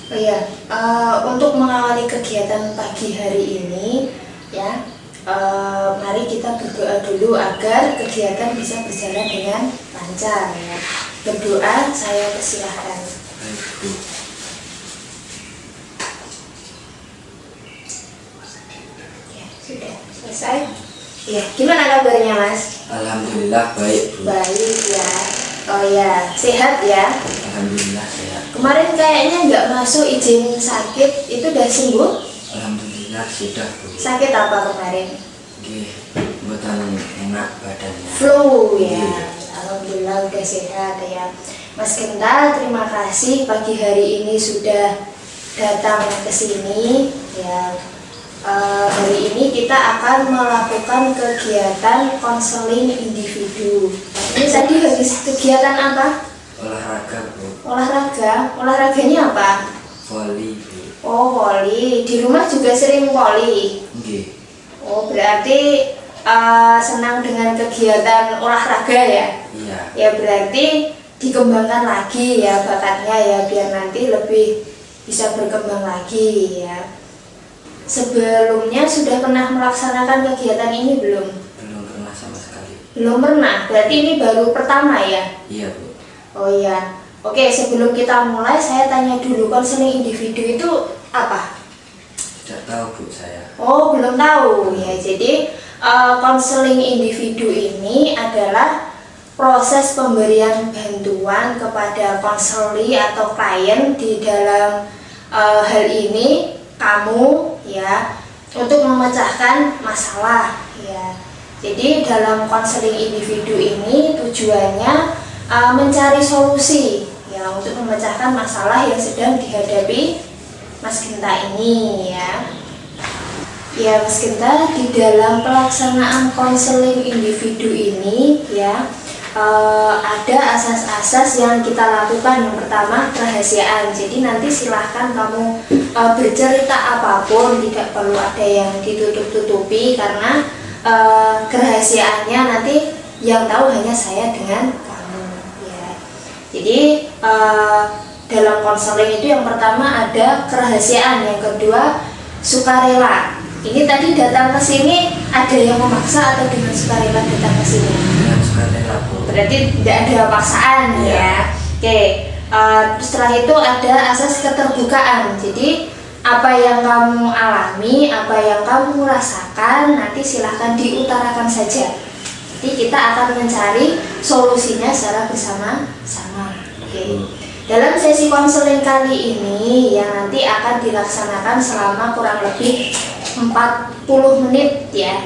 Oh iya, untuk mengawali kegiatan pagi hari ini, ya, mari kita berdoa dulu agar kegiatan bisa berjalan dengan lancar. Ya. Berdoa, saya persilahkan. Baik, Bu. Ya, sudah selesai. Ya, gimana kabarnya, Mas? Alhamdulillah baik, Bu. Baik ya. Oh ya, sehat ya. Alhamdulillah sehat. Kemarin kayaknya nggak masuk izin sakit, itu udah sembuh? Alhamdulillah sudah, Bu. Sakit apa kemarin? Nggih, mboten enak badannya. Flu ya. Iya. Alhamdulillah udah sehat ya. Mas Genta, terima kasih pagi hari ini sudah datang ke sini ya. Hari ini kita akan melakukan kegiatan konseling individu. Ini tadi habis kegiatan apa? Olahraga, Bu. Olahraga. Olahraganya apa? Voli, Bu. Oh, voli. Di rumah juga sering voli. Nggih. Oh, berarti senang dengan kegiatan olahraga ya? Iya. Ya berarti dikembangkan lagi ya bakatnya ya, biar nanti lebih bisa berkembang lagi ya. Sebelumnya sudah pernah melaksanakan kegiatan ini belum? Belum pernah sama sekali. Belum pernah, berarti ini baru pertama ya? Iya, Bu. Oh iya. Oke, sebelum kita mulai saya tanya dulu, konseling individu itu apa? Tidak tahu, Bu, saya. Oh, belum tahu ya. Jadi konseling individu ini adalah proses pemberian bantuan kepada konseli atau klien di dalam hal ini kamu ya, untuk memecahkan masalah ya. Jadi dalam konseling individu ini tujuannya mencari solusi ya untuk memecahkan masalah yang sedang dihadapi Mas Genta ini ya. Ya Mas Genta, di dalam pelaksanaan konseling individu ini ya ada asas-asas yang kita lakukan. Yang pertama, kerahasiaan. Jadi nanti silahkan kamu bercerita apapun, tidak perlu ada yang ditutup-tutupi karena kerahasiaannya nanti yang tahu hanya saya dengan kamu ya. Jadi dalam konseling itu yang pertama ada kerahasiaan, yang kedua sukarela. Ini tadi datang ke sini ada yang memaksa atau dengan sukarela datang ke sini? Dengan sukarela, Bu. Berarti tidak ada paksaan ya. Oke, setelah itu ada asas keterbukaan. Jadi apa yang kamu alami, apa yang kamu rasakan, nanti silahkan diutarakan saja. Jadi kita akan mencari solusinya secara bersama-sama. Oke. Dalam sesi konseling kali ini yang nanti akan dilaksanakan selama kurang lebih 40 menit ya.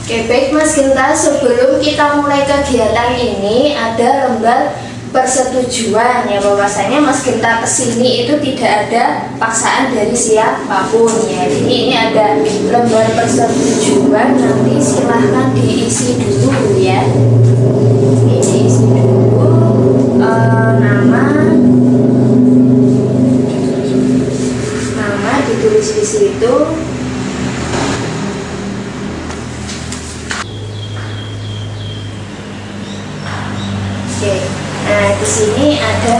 Oke, baik Mas Genta, sebelum kita mulai kegiatan ini ada lembar persetujuan ya, bahwasanya Mas Genta kesini itu tidak ada paksaan dari siapapun ya. Jadi ini ada lembar persetujuan, nanti silahkan diisi dulu ya. Ini diisi dulu nama ditulis di situ. Oke, nah di sini ada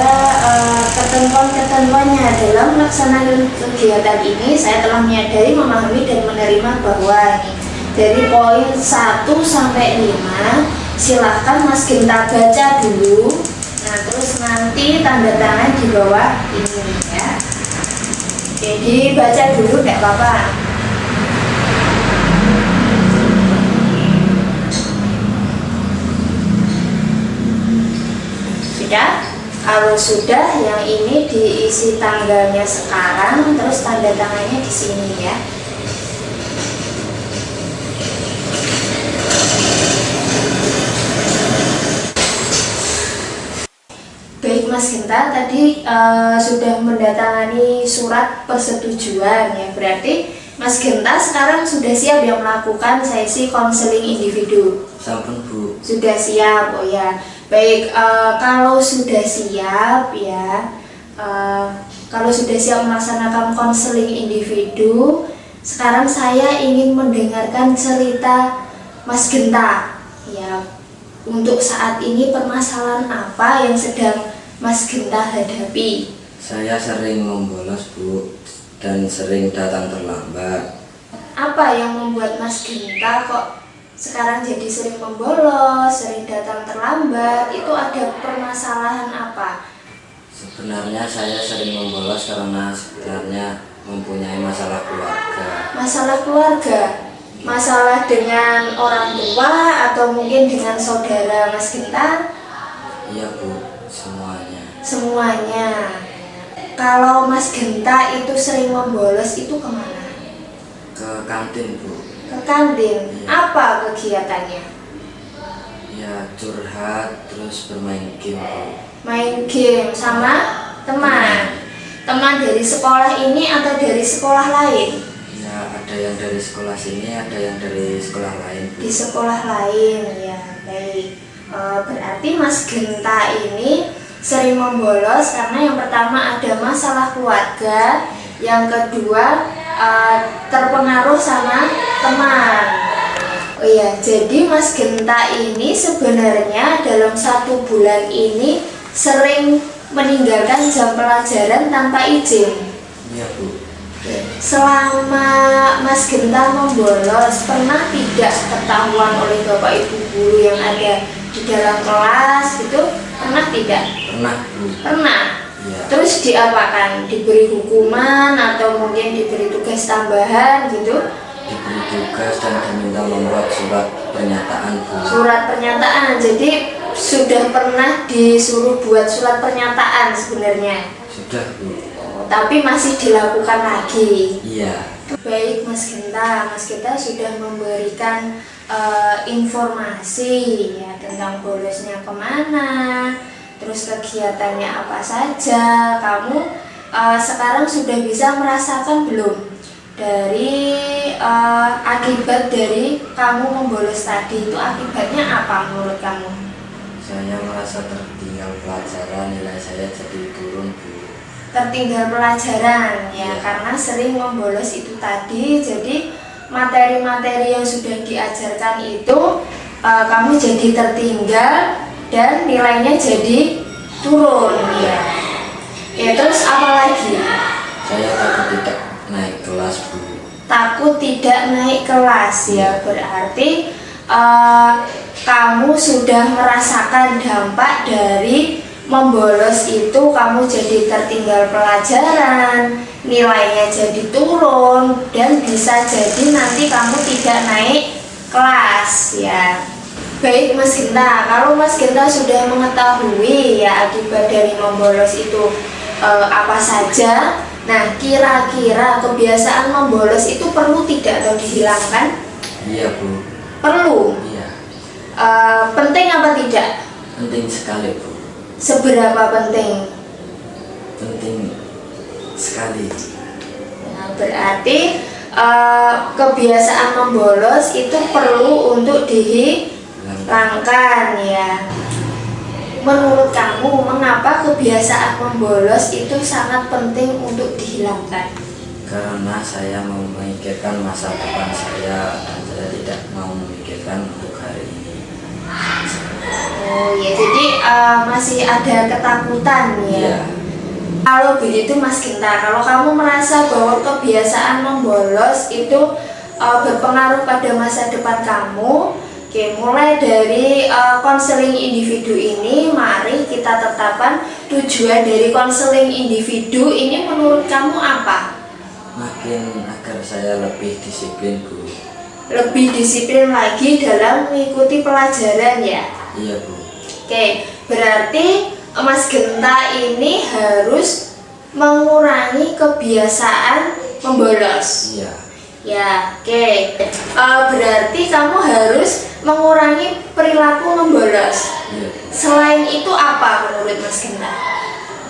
ketentuan-ketentuannya. Dalam melaksanakan kegiatan ini saya telah menyadari, memahami dan menerima bahwa dari poin 1 sampai 5 silahkan Mas Genta baca dulu. Nah terus nanti tanda tangan di bawah ini ya. Jadi baca dulu, tidak apa-apa. Sudah? Kalau sudah, yang ini diisi tanggalnya sekarang, terus tanda tangannya di sini ya. Baik Mas Genta, tadi sudah mendatangani surat persetujuan ya. Berarti Mas Genta sekarang sudah siap yang melakukan sesi konseling individu? Sampun, Bu. Sudah siap, oh ya. Baik, kalau sudah siap ya, kalau sudah siap melaksanakan konseling individu, sekarang saya ingin mendengarkan cerita Mas Genta ya. Untuk saat ini permasalahan apa yang sedang Mas Genta hadapi? Saya sering membolos, Bu, dan sering datang terlambat. Apa yang membuat Mas Genta kok sekarang jadi sering membolos, sering datang terlambat? Itu ada permasalahan apa? Sebenarnya saya sering membolos karena sebenarnya mempunyai masalah keluarga. Masalah keluarga? Masalah dengan orang tua atau mungkin dengan saudara Mas Genta? Iya, Bu, semuanya. Semuanya. Kalau Mas Genta itu sering membolos itu kemana? Ke kantin, Bu. Ke kantin. Iya. Apa kegiatannya? Ya, curhat terus bermain game, Bu. Main game sama teman. Teman dari sekolah ini atau dari sekolah lain? Ya, ada yang dari sekolah sini, ada yang dari sekolah lain, Bu. Di sekolah lain, ya baik. Berarti Mas Genta ini sering membolos karena yang pertama ada masalah keluarga, yang kedua terpengaruh sama teman. Oh iya, jadi Mas Genta ini sebenarnya dalam 1 bulan ini sering meninggalkan jam pelajaran tanpa izin. Iya, Bu. Selama Mas Genta membolos, pernah tidak ketahuan oleh Bapak Ibu guru yang ada di dalam kelas gitu? Pernah tidak? Pernah, Bu. Pernah. Iya. Terus diapakan? Diberi hukuman atau mungkin diberi tugas tambahan gitu? Diberi tugas dan diminta membuat surat pernyataan, Bu. Surat pernyataan. Jadi sudah pernah disuruh buat surat pernyataan sebenarnya. Sudah, Bu. Tapi masih dilakukan lagi. Iya. Baik Mas Genta sudah memberikan informasi ya tentang bolosnya kemana, terus kegiatannya apa saja. Kamu sekarang sudah bisa merasakan belum dari akibat dari kamu membolos tadi? Itu akibatnya apa menurut kamu? Saya merasa tertinggal pelajaran, nilai saya jadi turun, Bu. Tertinggal pelajaran ya, karena sering membolos itu tadi. Jadi materi-materi yang sudah diajarkan itu kamu jadi tertinggal dan nilainya jadi turun ya. Ya terus apa lagi? Saya takut tidak naik kelas, Bu. Takut tidak naik kelas ya, berarti kamu sudah merasakan dampak dari membolos itu. Kamu jadi tertinggal pelajaran, nilainya jadi turun, dan bisa jadi nanti kamu tidak naik kelas ya. Baik Mas Genta, kalau Mas Genta sudah mengetahui ya akibat dari membolos itu apa saja, nah kira-kira kebiasaan membolos itu perlu tidak atau dihilangkan? Iya, Bu. Perlu. Iya. Penting apa tidak? Penting sekali, Bu. Seberapa penting? Penting sekali. Nah, berarti kebiasaan membolos itu perlu untuk dihilangkan ya. Menurut kamu, mengapa kebiasaan membolos itu sangat penting untuk dihilangkan? Karena saya mau memikirkan masa depan saya dan saya tidak mau memikirkan untuk hari ini. Oh ya, jadi masih ada ketakutan ya. Iya. Kalau begitu Mas Genta, kalau kamu merasa bahwa kebiasaan membolos itu berpengaruh pada masa depan kamu, oke, mulai dari konseling individu ini, mari kita tetapkan tujuan dari konseling individu ini menurut kamu apa? Makin agar saya lebih disiplin, Bu. Lebih disiplin lagi dalam mengikuti pelajaran ya. Iya, Bu. Oke, berarti Mas Genta ini harus mengurangi kebiasaan membolos. Iya. Ya, oke. Berarti kamu harus mengurangi perilaku membolos. Iya, Bu. Selain itu apa menurut Mas Genta?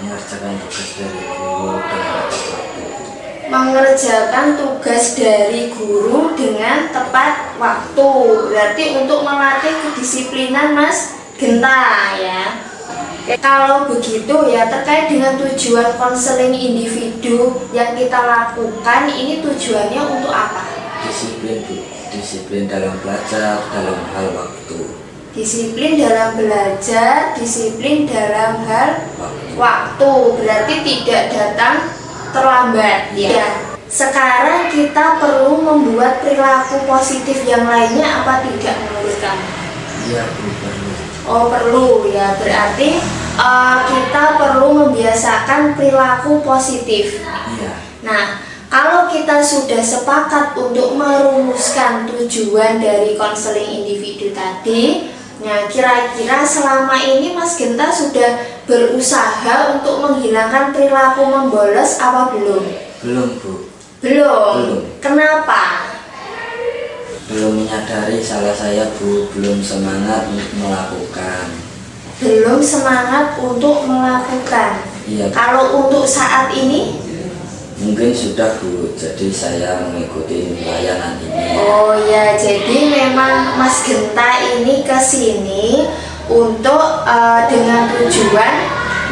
Mengerjakan tugas dari guru dengan tepat waktu. Mengerjakan tugas dari guru dengan tepat waktu. Berarti untuk melatih kedisiplinan Mas Genta ya. Kalau begitu ya, terkait dengan tujuan konseling individu yang kita lakukan ini, tujuannya untuk apa? Disiplin, Bu. Disiplin dalam belajar, dalam hal waktu. Disiplin dalam belajar, disiplin dalam hal Waktu. waktu, berarti tidak datang terlambat ya. Sekarang kita perlu membuat perilaku positif yang lainnya apa tidak menurut kamu? Iya Bu, perlu. Oh perlu ya, berarti kita perlu membiasakan perilaku positif. Iya. Nah, kalau kita sudah sepakat untuk merumuskan tujuan dari konseling individu tadi, nah kira-kira selama ini Mas Genta sudah berusaha untuk menghilangkan perilaku membolos apa belum? Belum Bu. Belum. Kenapa? Belum menyadari salah saya Bu, belum semangat untuk melakukan. Belum semangat untuk melakukan. Iya. Kalau untuk saat ini? Mungkin sudah Bu, jadi saya mengikuti layanan ini. Oh ya, jadi memang Mas Genta ini ke sini untuk dengan tujuan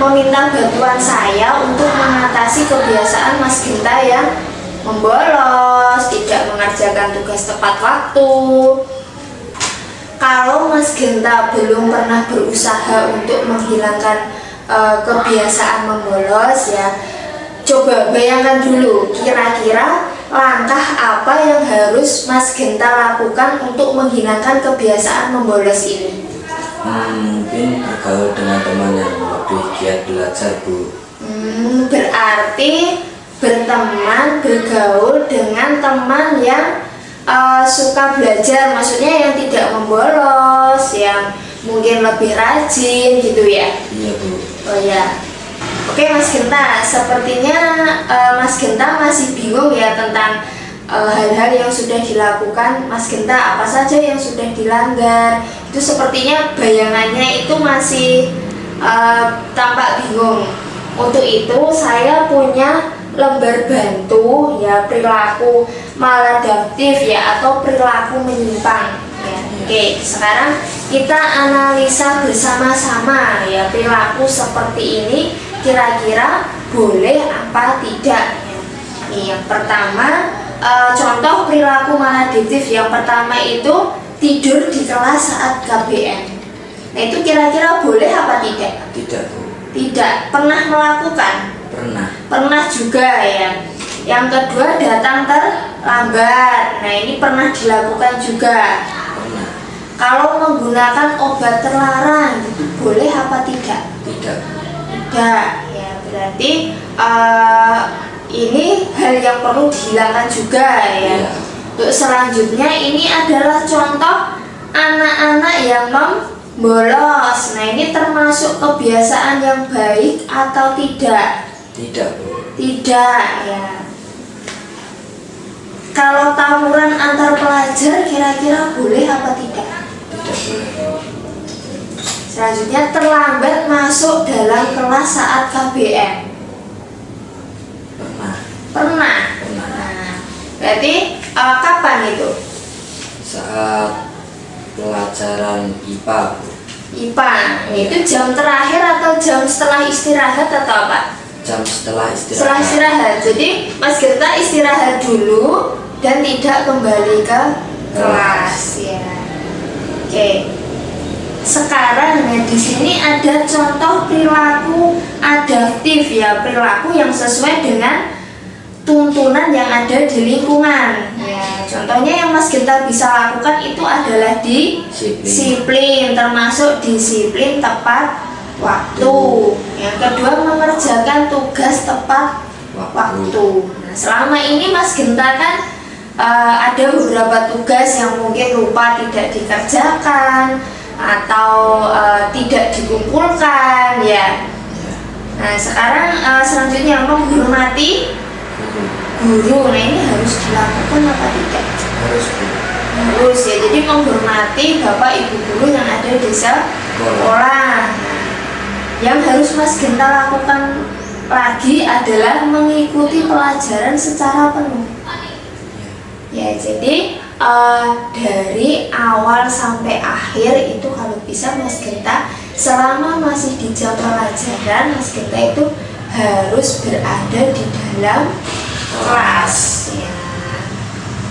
meminta bantuan saya untuk mengatasi kebiasaan Mas Genta yang membolos, tidak mengerjakan tugas tepat waktu. Kalau Mas Genta belum pernah berusaha untuk menghilangkan kebiasaan membolos ya, coba bayangkan dulu kira-kira langkah apa yang harus Mas Genta lakukan untuk menghilangkan kebiasaan membolos ini. Mungkin bergaul dengan teman yang lebih giat belajar Bu. Berarti bergaul dengan teman yang suka belajar, maksudnya yang tidak membolos, yang mungkin lebih rajin gitu ya. Iya Bu. Oh ya. Oke Mas Genta, sepertinya Mas Genta masih bingung ya tentang hal-hal yang sudah dilakukan Mas Genta, apa saja yang sudah dilanggar. Itu sepertinya bayangannya itu masih tampak bingung. Untuk itu saya punya lembar bantu ya, perilaku maladaptif ya, atau perilaku menyimpang ya. Oke, sekarang kita analisa bersama-sama ya, perilaku seperti ini kira-kira boleh apa tidak ya. Nih, yang pertama contoh perilaku maladaptif yang pertama itu tidur di kelas saat KBM. Nah itu kira-kira boleh apa tidak? Tidak Bu. Tidak. Pernah melakukan? Pernah juga ya. Yang kedua datang terlambat. Nah ini pernah dilakukan juga. Pernah. Kalau menggunakan obat terlarang itu boleh apa tidak? Tidak. Tidak ya, berarti ini hal yang perlu dihilangkan juga ya. Iya. Untuk selanjutnya ini adalah contoh anak-anak yang membolos. Nah ini termasuk kebiasaan yang baik atau tidak? Tidak Bu. Tidak ya. Kalau tawuran antar pelajar kira-kira boleh apa tidak? Tidak boleh Bu. Selanjutnya terlambat masuk dalam kelas saat KBM. Pernah. Pernah. Nah, berarti kapan itu? Saat pelajaran IPA Bu. IPA. Itu jam terakhir atau jam setelah istirahat atau apa? Jam setelah istirahat. Setelah istirahat. Jadi Mas Genta istirahat dulu dan tidak kembali ke kelas ya. Oke. Sekarang ya di sini ada contoh perilaku adaptif ya, perilaku yang sesuai dengan tuntunan yang ada di lingkungan. Ya, contohnya yang Mas Genta bisa lakukan itu adalah disiplin, termasuk disiplin tepat waktu. Yang kedua mengerjakan tugas tepat waktu. Nah, selama ini Mas Genta kan ada beberapa tugas yang mungkin lupa tidak dikerjakan atau tidak dikumpulkan ya. Nah sekarang selanjutnya menghormati guru. Nah ini harus dilakukan apa tidak? Harus Bu. Harus ya. Jadi menghormati bapak ibu guru yang ada di sekolah. Yang harus Mas Genta lakukan lagi adalah mengikuti pelajaran secara penuh. Ya jadi dari awal sampai akhir itu kalau bisa Mas Genta selama masih di jam pelajaran Mas Genta itu harus berada di dalam kelas ya.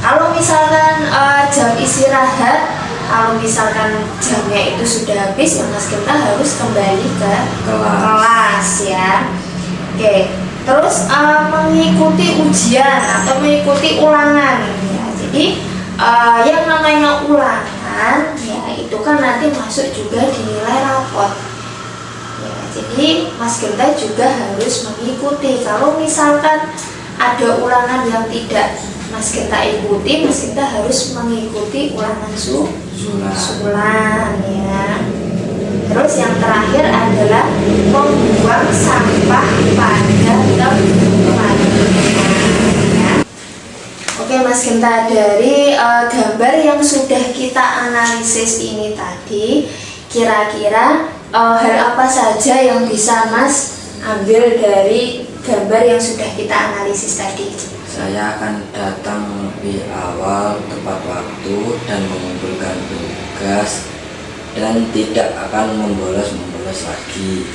Kalau misalkan jam istirahat Kalau misalkan jamnya itu sudah habis, ya Mas Genta harus kembali ke kelas ya. Oke, terus mengikuti ujian atau mengikuti ulangan ya. Jadi yang namanya ulangan ya itu kan nanti masuk juga di nilai rapot ya. Jadi Mas Genta juga harus mengikuti. Kalau misalkan ada ulangan yang tidak Mas Genta ikuti, Mas Genta harus mengikuti ulangan susulan ya. Terus yang terakhir adalah membuang sampah pada tempat ya. Oke Mas Genta, dari gambar yang sudah kita analisis ini tadi, kira-kira hal apa saja yang bisa Mas ambil dari gambar yang sudah kita analisis tadi? Saya akan datang lebih awal tepat waktu dan mengumpulkan tugas dan tidak akan membolos lagi.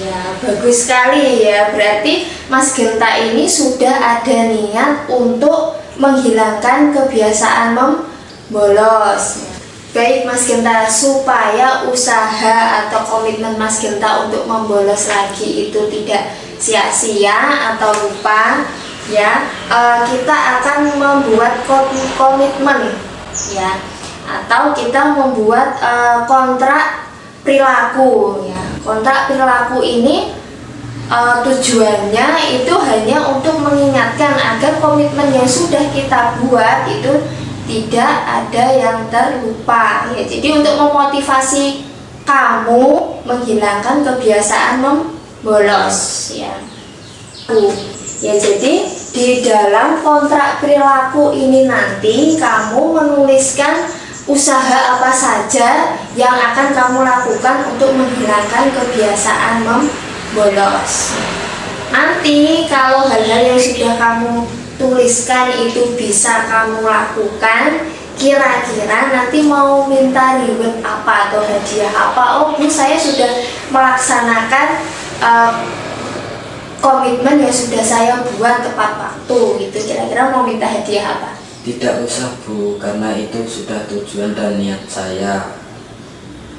Ya, bagus sekali ya. Berarti Mas Genta ini sudah ada niat untuk menghilangkan kebiasaan membolos. Baik Mas Genta, supaya usaha atau komitmen Mas Genta untuk membolos lagi itu tidak sia-sia atau lupa ya, kita akan membuat komitmen ya, atau kita membuat kontrak perilaku ya. Kontrak perilaku ini tujuannya itu hanya untuk mengingatkan agar komitmen yang sudah kita buat itu tidak ada yang terlupa ya. Jadi untuk memotivasi kamu menghilangkan kebiasaan membolos ya. Ya, jadi di dalam kontrak perilaku ini nanti kamu menuliskan usaha apa saja yang akan kamu lakukan untuk menghilangkan kebiasaan membolos. Nanti kalau hal-hal yang sudah kamu tuliskan itu bisa kamu lakukan, kira-kira nanti mau minta reward apa atau hadiah apa? Oh Bu, saya sudah melaksanakan komitmen yang sudah saya buat tepat waktu gitu. Kira-kira mau minta hadiah apa? Tidak usah Bu, karena itu sudah tujuan dan niat saya.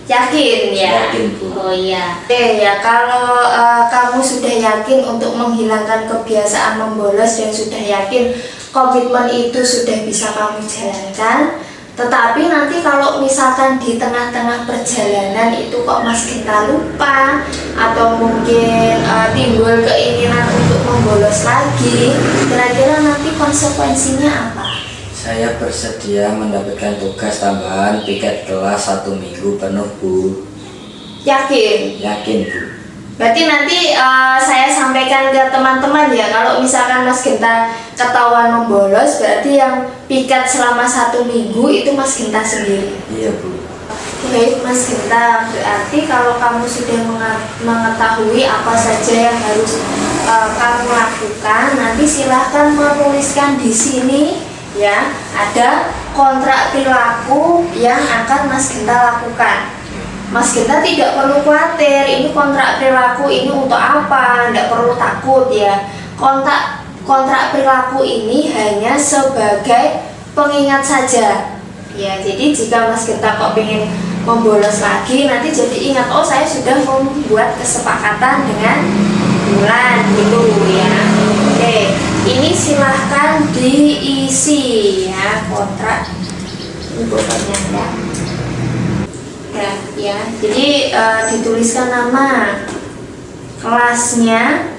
Yakin ya? Yakin Bu. Oh iya. Oke ya, kalau kamu sudah yakin untuk menghilangkan kebiasaan membolos dan sudah yakin komitmen itu sudah bisa kamu jalankan, tetapi nanti kalau misalkan di tengah-tengah perjalanan itu kok Mas Genta lupa atau mungkin timbul keinginan untuk membolos lagi, kira-kira nanti konsekuensinya apa? Saya bersedia mendapatkan tugas tambahan piket kelas 1 minggu penuh Bu. Yakin? Yakin Bu. Berarti nanti saya sampaikan ke teman-teman ya, kalau misalkan Mas Genta ketahuan membolos, berarti yang piket selama 1 minggu itu Mas Genta sendiri. Iya Bu. Baik Mas Genta, berarti kalau kamu sudah mengetahui apa saja yang harus kamu lakukan, nanti silahkan menuliskan di sini ya, ada kontrak perilaku yang akan Mas Genta lakukan. Mas Genta tidak perlu khawatir, ini kontrak perilaku ini untuk apa, tidak perlu takut ya. Kontrak perilaku ini hanya sebagai pengingat saja ya. Jadi jika Mas Genta kok pengen membolos lagi, nanti jadi ingat, oh saya sudah membuat kesepakatan dengan bulan gitu ya. Oke, ini silahkan diisi ya kontrak ini bukannya ya. Jadi dituliskan nama kelasnya,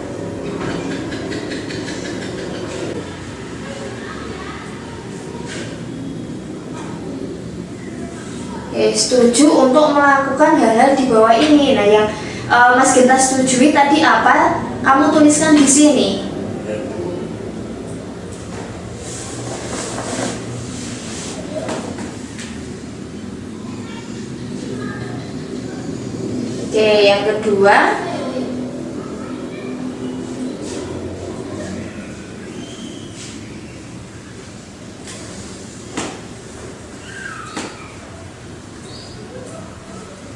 setuju untuk melakukan hal-hal di bawah ini. Nah, yang Mas Genta setujui tadi apa? Kamu tuliskan di sini. Oke, yang kedua,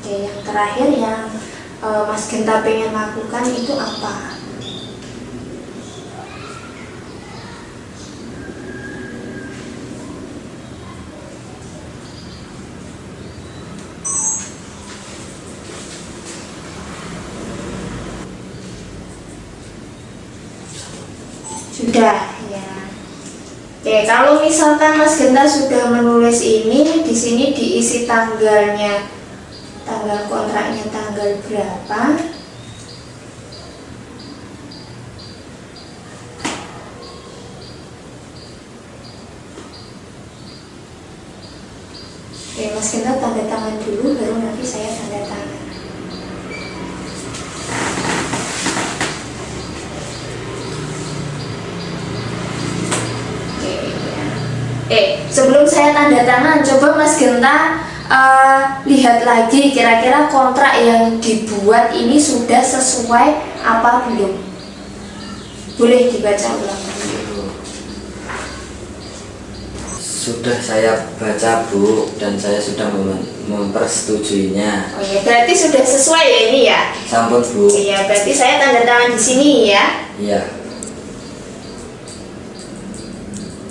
yang terakhir yang Mas Genta pengen lakukan itu apa? Sudah ya. Oke, kalau misalkan Mas Genta sudah menulis ini, di sini diisi tanggalnya, tanggal kontraknya tanggal berapa. Oke, Mas Genta tanda tangan dulu, baru nanti saya tanda tangan. Sebelum saya tanda tangan, coba Mas Genta lihat lagi kira-kira kontrak yang dibuat ini sudah sesuai apa belum. Boleh dibaca ulang. Sudah saya baca Bu, dan saya sudah mempersetujuinya. Oh ya, berarti sudah sesuai ya ini ya. Sampun Bu. Iya, berarti saya tanda tangan di sini ya. Iya.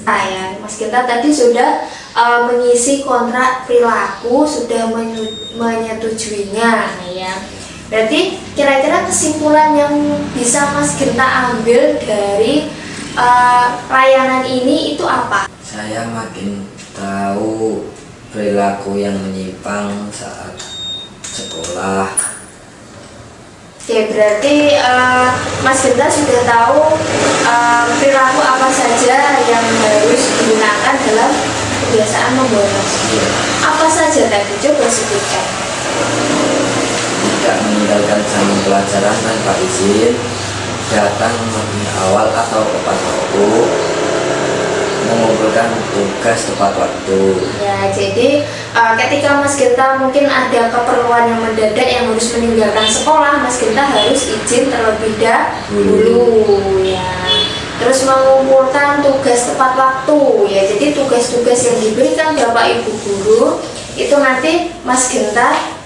Nah ya, Mas Genta tadi sudah mengisi kontrak perilaku, sudah menyetujuinya ya. Berarti kira-kira kesimpulan yang bisa Mas Genta ambil dari layanan ini itu apa? Saya makin tahu perilaku yang menyimpang saat sekolah. Oke, berarti Mas Genta sudah tahu perilaku apa saja yang harus digunakan dalam kebiasaan membolos. Apa saja tadi? Coba sebutkan. Tidak meninggalkan jam pelajaran tanpa izin, datang lebih awal atau tepat waktu, mengumpulkan tugas tepat waktu. Ya, jadi ketika Mas Genta mungkin ada keperluan yang mendadak yang harus meninggalkan sekolah, Mas Genta harus izin terlebih dahulu ya. Terus mengumpulkan tugas tepat waktu ya. Jadi tugas-tugas yang diberikan Bapak Ibu guru itu nanti Mas Genta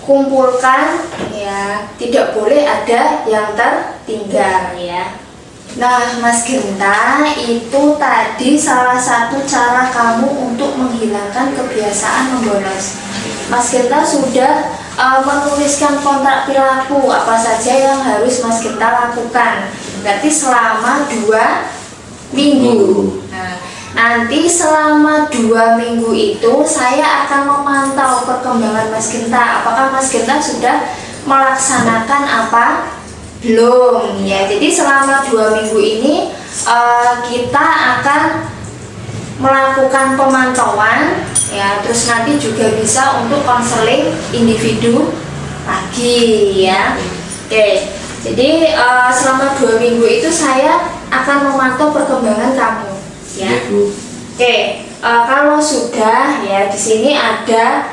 kumpulkan ya, tidak boleh ada yang tertinggal ya. Nah, Mas Genta, itu tadi salah satu cara kamu untuk menghilangkan kebiasaan membolos. Mas Genta sudah menuliskan kontrak perilaku apa saja yang harus Mas Genta lakukan. Berarti selama 2 minggu. Nah, nanti selama 2 minggu itu saya akan memantau perkembangan Mas Genta. Apakah Mas Genta sudah melaksanakan apa? Belum ya. Jadi selama 2 minggu ini kita akan melakukan pemantauan ya, terus nanti juga bisa untuk konseling individu lagi ya. Oke, jadi selama 2 minggu itu saya akan memantau perkembangan kamu ya. Oke, kalau sudah ya, di sini ada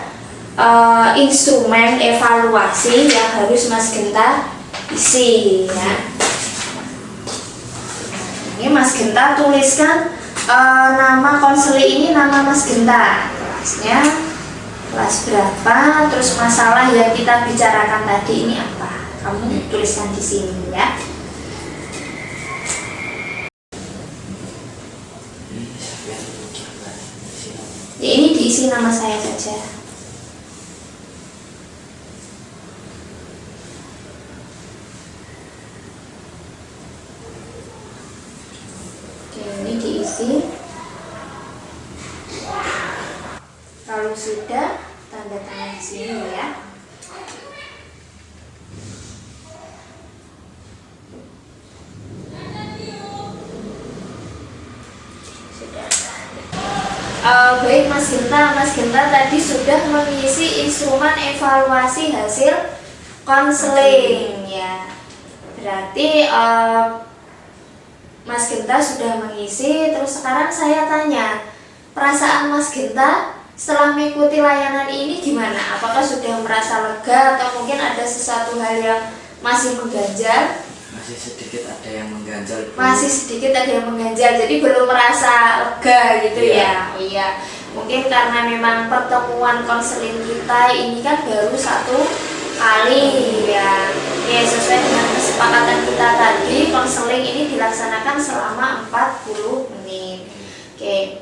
instrumen evaluasi yang harus Mas Genta isi ya. Ini Mas Genta tuliskan nama konseling ini, nama Mas Genta, kelasnya kelas berapa, terus masalah yang kita bicarakan tadi ini apa, kamu tuliskan di sini ya. Ini diisi nama saya saja. Kalau sudah, tanda tangan di sini ya. Sudah. Baik Mas Genta tadi sudah mengisi instrumen evaluasi hasil konseling ya. Berarti Mas Genta sudah mengisi. Terus sekarang saya tanya, perasaan Mas Genta setelah mengikuti layanan ini gimana? Apakah sudah merasa lega atau mungkin ada sesuatu hal yang masih mengganjal? Masih sedikit ada yang mengganjal, Bu. Masih sedikit ada yang mengganjal, jadi belum merasa lega gitu ya? Oh iya, mungkin karena memang pertemuan konseling kita ini kan baru 1 kali ya. Oke, sesuai dengan kesepakatan kita tadi, konseling ini dilaksanakan selama 40 menit. Oke,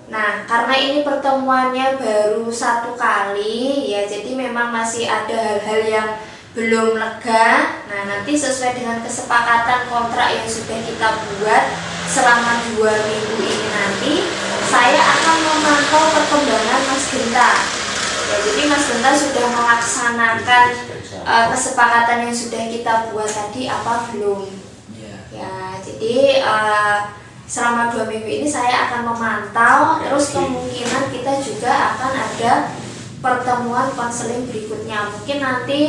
nah, karena ini pertemuannya baru 1 kali ya, jadi memang masih ada hal-hal yang belum lega. Nah, nanti sesuai dengan kesepakatan kontrak yang sudah kita buat selama 2 minggu ini nanti, saya akan memantau perkembangan Mas Genta. Ya, jadi Mas Genta sudah melaksanakan kesepakatan yang sudah kita buat tadi apa belum? Ya, jadi selama 2 minggu ini saya akan memantau, terus kemungkinan kita juga akan ada pertemuan konseling berikutnya. Mungkin nanti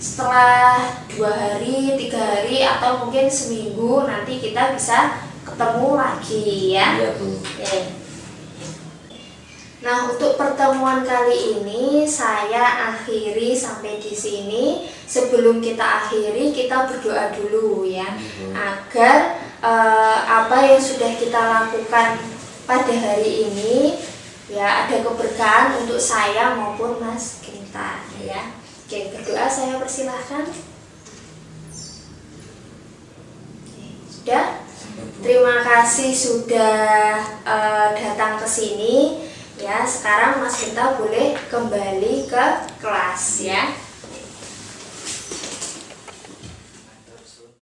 setelah 2 hari, 3 hari, atau mungkin seminggu nanti kita bisa ketemu lagi ya. Iya, Bu. Oke. Nah, untuk pertemuan kali ini saya akhiri sampai di sini. Sebelum kita akhiri, kita berdoa dulu ya, agar apa yang sudah kita lakukan pada hari ini ya ada keberkahan untuk saya maupun Mas Genta ya. Oke, berdoa saya persilahkan. Sudah? Terima kasih sudah datang ke sini. Ya, sekarang Mas Genta boleh kembali ke kelas ya.